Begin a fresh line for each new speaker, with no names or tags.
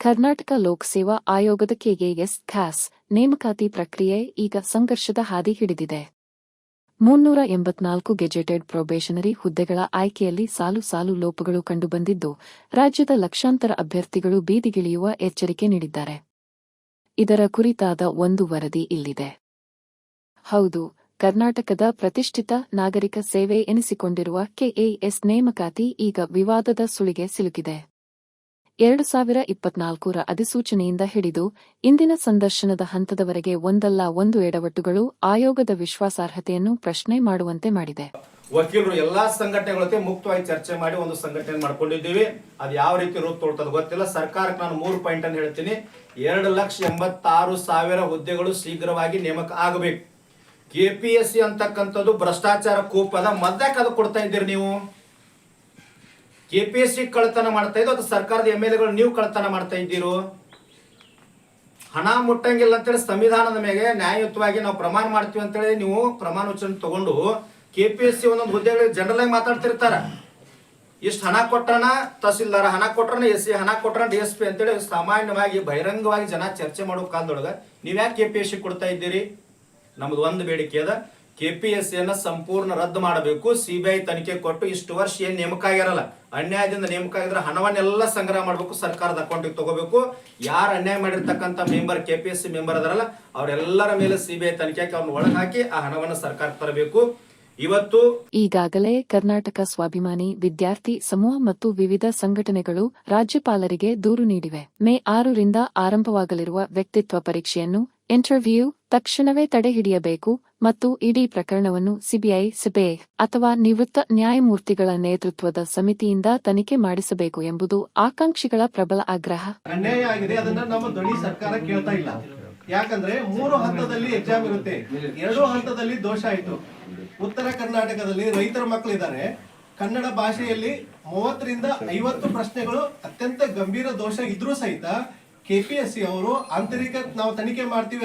ಕರ್ನಾಟಕ ಲೋಕ್ ಸೇವಾ ಆಯೋಗದ ಕೆಎಎಸ್ ಖಾಸ್ ನೇಮಕಾತಿ ಪ್ರಕ್ರಿಯೆ ಈಗ ಸಂಘರ್ಷದ ಹಾದಿ ಹಿಡಿದಿದೆ. 384 ಗೆಜೆಟೆಡ್ ಪ್ರೊಬೇಷನರಿ ಹುದ್ದೆಗಳ ಆಯ್ಕೆಯಲ್ಲಿ ಸಾಲು ಸಾಲು ಲೋಪಗಳು ಕಂಡುಬಂದಿದ್ದು, ರಾಜ್ಯದ ಲಕ್ಷಾಂತರ ಅಭ್ಯರ್ಥಿಗಳು ಬೀದಿಗಿಳಿಯುವ ಎಚ್ಚರಿಕೆ ನೀಡಿದ್ದಾರೆ. ಇದರ ಕುರಿತಾದ ಒಂದು ವರದಿ ಇಲ್ಲಿದೆ. ಹೌದು, ಕರ್ನಾಟಕದ ಪ್ರತಿಷ್ಠಿತ ನಾಗರಿಕ ಸೇವೆ ಎನಿಸಿಕೊಂಡಿರುವ ಕೆಎಎಸ್ ನೇಮಕಾತಿ ಈಗ ವಿವಾದದ ಸುಳಿಗೆ ಸಿಲುಕಿದೆ. 2024ರ ಅಧಿಸೂಚನೆಯಿಂದ ಹಿಡಿದು ಇಂದಿನ ಸಂದರ್ಶನದ ಹಂತದವರೆಗೆ ಒಂದಲ್ಲ ಒಂದು ಎಡವಟ್ಟುಗಳು ಆಯೋಗದ ವಿಶ್ವಾಸಾರ್ಹತೆಯನ್ನು ಪ್ರಶ್ನೆ ಮಾಡುವಂತೆ ಮಾಡಿದೆ.
ವಕೀಲರು ಎಲ್ಲಾ ಸಂಘಟನೆಗಳ ಜೊತೆ ಮುಕ್ತವಾಗಿ ಚರ್ಚೆ ಮಾಡಿ ಒಂದು ಸಂಘಟನೆ ಮಾಡ್ಕೊಂಡಿದ್ದೀವಿ. ಅದು ಯಾವ ರೀತಿ ರೂಪ ತೊಳ್ತದ ಗೊತ್ತಿಲ್ಲ. ಸರ್ಕಾರಕ್ಕೆ ನಾನು 3 ಪಾಯಿಂಟ್ ಅನ್ನು ಹೇಳ್ತೀನಿ. 2,86,000 ಹುದ್ದೆಗಳು ಶೀಘ್ರವಾಗಿ ನೇಮಕ ಆಗಬೇಕು. ಕೆಪಿಎಸ್ಸಿ ಅಂತಕ್ಕಂಥದ್ದು ಭ್ರಷ್ಟಾಚಾರ ಕೂಪದ ಮದ್ದಕ್ಕೆ ಅದು ಕೊಡ್ತಾ ಇದ್ದೀರಿ ನೀವು. ಕೆಪಿಎಸ್ಸಿ ಕಳ್ಳತನ ಮಾಡ್ತಾ ಇದ್ದು, ಅದು ಸರ್ಕಾರದ MLAಗಳು ನೀವು ಕಳ್ಳತನ ಮಾಡ್ತಾ ಇದ್ದೀರೋ. ಹಣ ಮುಟ್ಟಂಗಿಲ್ಲ ಅಂತೇಳಿ ಸಂವಿಧಾನದ ಮೇಲೆ ನ್ಯಾಯಯುತವಾಗಿ ನಾವು ಪ್ರಮಾಣ ಮಾಡ್ತೀವಿ ಅಂತೇಳಿ ನೀವು ಪ್ರಮಾಣ ವಚನ ತಗೊಂಡು ಕೆಪಿಎಸ್ಸಿ ಒಂದೊಂದು ಹುದ್ದೆಗಳಿಗೆ ಜನರಲ್ ಆಗಿ ಮಾತಾಡ್ತಿರ್ತಾರ. ಇಷ್ಟು ಹಣ ಕೊಟ್ರನ ತಹಸೀಲ್ದಾರ, ಹಣ ಕೊಟ್ರನ SC, ಹಣ ಕೊಟ್ರನ DSP ಅಂತೇಳಿ ಸಾಮಾನ್ಯವಾಗಿ ಬಹಿರಂಗವಾಗಿ ಜನ ಚರ್ಚೆ ಮಾಡೋ ಕಾಲದೊಳಗ ನೀವ್ಯಾಕೆ ಕೆಪಿಎಸ್ಸಿ ಕೊಡ್ತಾ ಇದ್ದೀರಿ? ನಮ್ದು ಒಂದು ಬೇಡಿಕೆ ಅದ, ಕೆಪಿಎಸ್ಸಿಯನ್ನ ಸಂಪೂರ್ಣ ರದ್ದು ಮಾಡಬೇಕು. CBI ತನಿಖೆ ಕೊಟ್ಟು ಇಷ್ಟು ವರ್ಷ ಏನ್ ನೇಮಕ ಆಗಿರಲ್ಲ, ಅನ್ಯಾಯದಿಂದ ನೇಮಕ ಆಗಿದ್ರೆ ಹಣವನ್ನೆಲ್ಲ ಸಂಗ್ರಹ ಮಾಡಬೇಕು, ಸರ್ಕಾರದ ಅಕೌಂಟಿಗೆ ತಗೋಬೇಕು. ಯಾರು ಅನ್ಯಾಯ ಮಾಡಿರ್ತಕ್ಕಂಥ ಮೆಂಬರ್, ಕೆಪಿಎಸ್ಸಿ ಮೆಂಬರ್ ಅದರಲ್ಲ, ಅವರೆಲ್ಲರ ಮೇಲೆ CBI ತನಿಖೆ ಹಾಕಿ ಅವ್ರನ್ನ ಒಳಗೆ ಹಾಕಿ ಆ ಹಣವನ್ನು ಸರ್ಕಾರಕ್ಕೆ ತರಬೇಕು. ಇವತ್ತು
ಈಗಾಗಲೇ ಕರ್ನಾಟಕ ಸ್ವಾಭಿಮಾನಿ ವಿದ್ಯಾರ್ಥಿ ಸಮೂಹ ಮತ್ತು ವಿವಿಧ ಸಂಘಟನೆಗಳು ರಾಜ್ಯಪಾಲರಿಗೆ ದೂರು ನೀಡಿವೆ. ಮೇ 6ರಿಂದ ಆರಂಭವಾಗಲಿರುವ ವ್ಯಕ್ತಿತ್ವ ಪರೀಕ್ಷೆಯನ್ನು ಇಂಟರ್ವ್ಯೂ ತಕ್ಷಣವೇ ತಡೆಹಿಡಿಯಬೇಕು ಮತ್ತು ಇಡೀ ಪ್ರಕರಣವನ್ನು ಸಿಬಿಐ ಅಥವಾ ನಿವೃತ್ತ ನ್ಯಾಯಮೂರ್ತಿಗಳ ನೇತೃತ್ವದ ಸಮಿತಿಯಿಂದ ತನಿಖೆ ಮಾಡಿಸಬೇಕು ಎಂಬುದು ಆಕಾಂಕ್ಷಿಗಳ ಪ್ರಬಲ ಆಗ್ರಹ.
ಅನ್ಯಾಯ ಆಗಿದೆ, ಅದನ್ನ ನಮ್ಮ ಧ್ವನಿ ಸರ್ಕಾರ ಕೇಳ್ತಾ ಇಲ್ಲ. ಯಾಕಂದ್ರೆ 3 ಹಂತದಲ್ಲಿ ಎಕ್ಸಾಮ್ ಇರುತ್ತೆ, 2 ಹಂತದಲ್ಲಿ ದೋಷ ಆಯ್ತು. ಉತ್ತರ ಕರ್ನಾಟಕದಲ್ಲಿ ರೈತರ ಮಕ್ಕಳಿದ್ದಾರೆ, ಕನ್ನಡ ಭಾಷೆಯಲ್ಲಿ 30ರಿಂದ 50 ಪ್ರಶ್ನೆಗಳು ಅತ್ಯಂತ ಗಂಭೀರ ದೋಷ ಇದ್ರೂ ಸಹಿತ ಕೆಪಿಎಸ್ಸಿ ಅವರು ಆಂತರಿಕ ನಾವು ತನಿಖೆ ಮಾಡ್ತೀವಿ